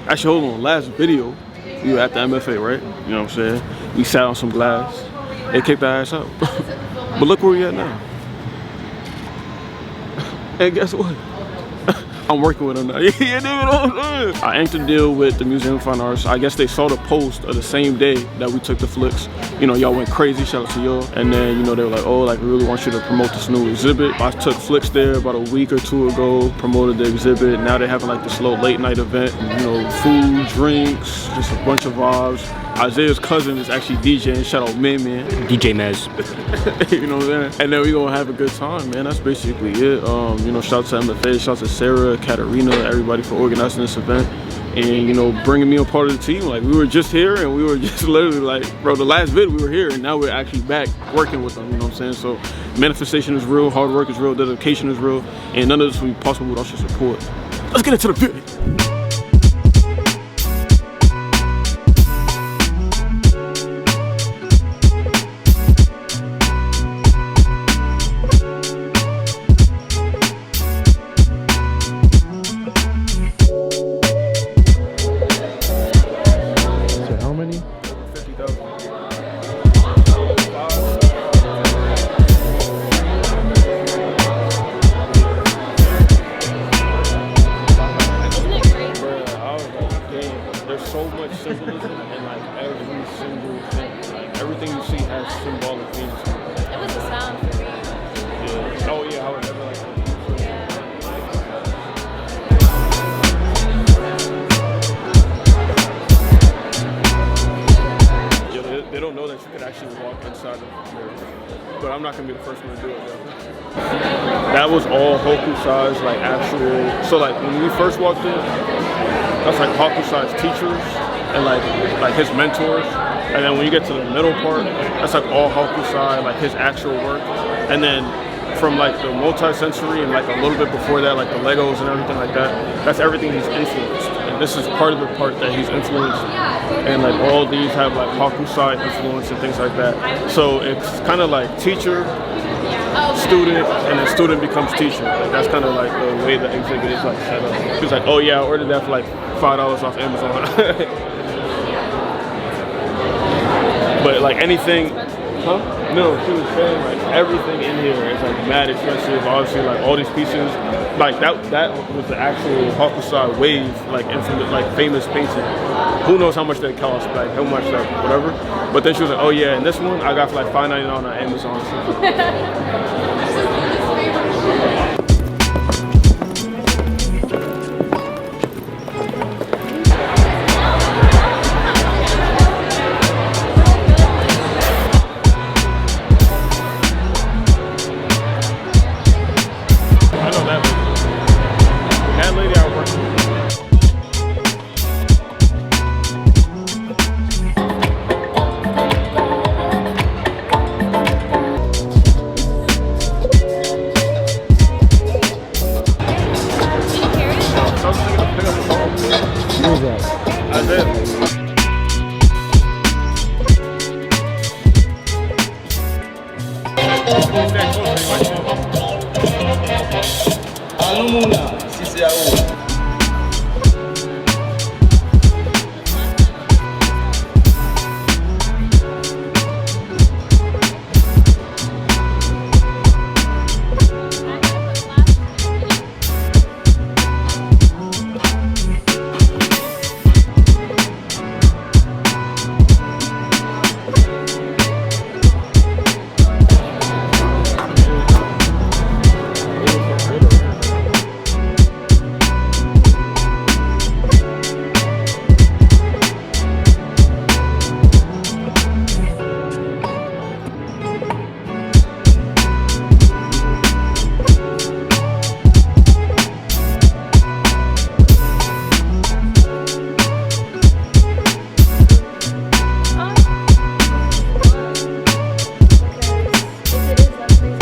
Actually, hold on. Last video, we were at the MFA, right? You know what I'm saying? We sat on some glass. They kicked our ass out. But look where we at now. And guess what? I'm working with them now. Yeah, you know what I'm saying? I inked a deal with the Museum of Fine Arts. I guess they saw the post of the same day that we took the flicks. You know, y'all went crazy, shout out to y'all. And then, you know, they were like, oh, like, we really want you to promote this new exhibit. I took flicks there about a week or two ago, promoted the exhibit. Now they're having like this little late night event. You know, food, drinks, just a bunch of vibes. Isaiah's cousin is actually DJing, shout out Man. DJ Mez. You know what I'm saying? And then we gonna have a good time, man. That's basically it. You know, shout out to MFA, shout out to Sarah, Katarina, everybody for organizing this event. And, you know, bringing me a part of the team. Like, we were just here and we were just literally like, bro, the last vid we were here and now we're actually back working with them, you know what I'm saying? So manifestation is real, hard work is real, dedication is real, and none of this would be possible without your support. Let's get into the vid. So much symbolism in like every single thing. Like everything you see has symbolic meaning to it. It was a sound for me. Yeah. Oh yeah, I would never like that. Yeah. They don't know that you could actually walk inside of here. But I'm not gonna be the first one to do it though. That was all Hoku size, like actual. So like when we first walked in, that's like Hakusai's teachers and like his mentors. And then when you get to the middle part, that's like all Hakusai, like his actual work. And then from like the multi-sensory and like a little bit before that, like the Legos and everything like that, that's everything he's influenced. And this is part of the part that he's influenced. And like all these have like Hakusai influence and things like that. So it's kind of like teacher, student, and then student becomes teacher. Like that's kind of like the way the exhibit is like set up. She's like, oh yeah, I ordered that for like $5 off Amazon. But like anything, huh? No, she was saying like everything in here is like mad expensive. Obviously, like all these pieces, like that was the actual Hakusai wave, like infamous, like famous painting. Who knows how much that cost, like how much that whatever. But then she was like, oh yeah, and this one I got for like $5.99 on Amazon.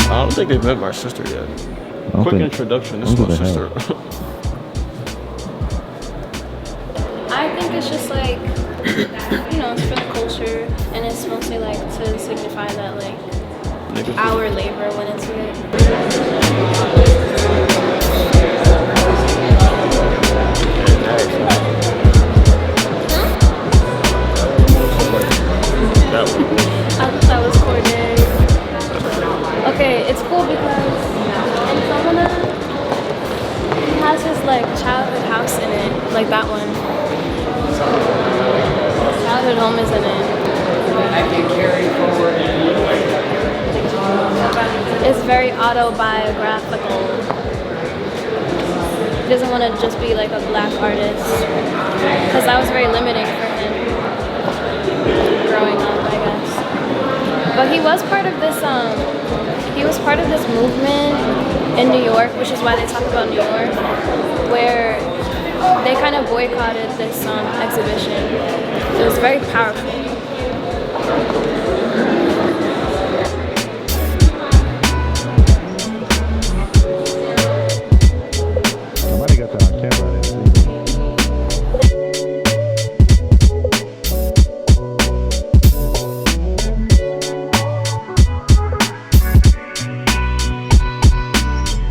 I don't think they've met my sister yet. Quick introduction, this is my sister. I think it's just like, you know, it's for the culture, and it's mostly like to signify that like our labor went into it. that one. Childhood home is in it. It's very autobiographical. He doesn't want to just be like a black artist, because that was very limiting for him growing up, I guess. But he was part of this. He was part of this movement in New York, which is why they talk about New York, where they kind of boycotted this exhibition. It was very powerful.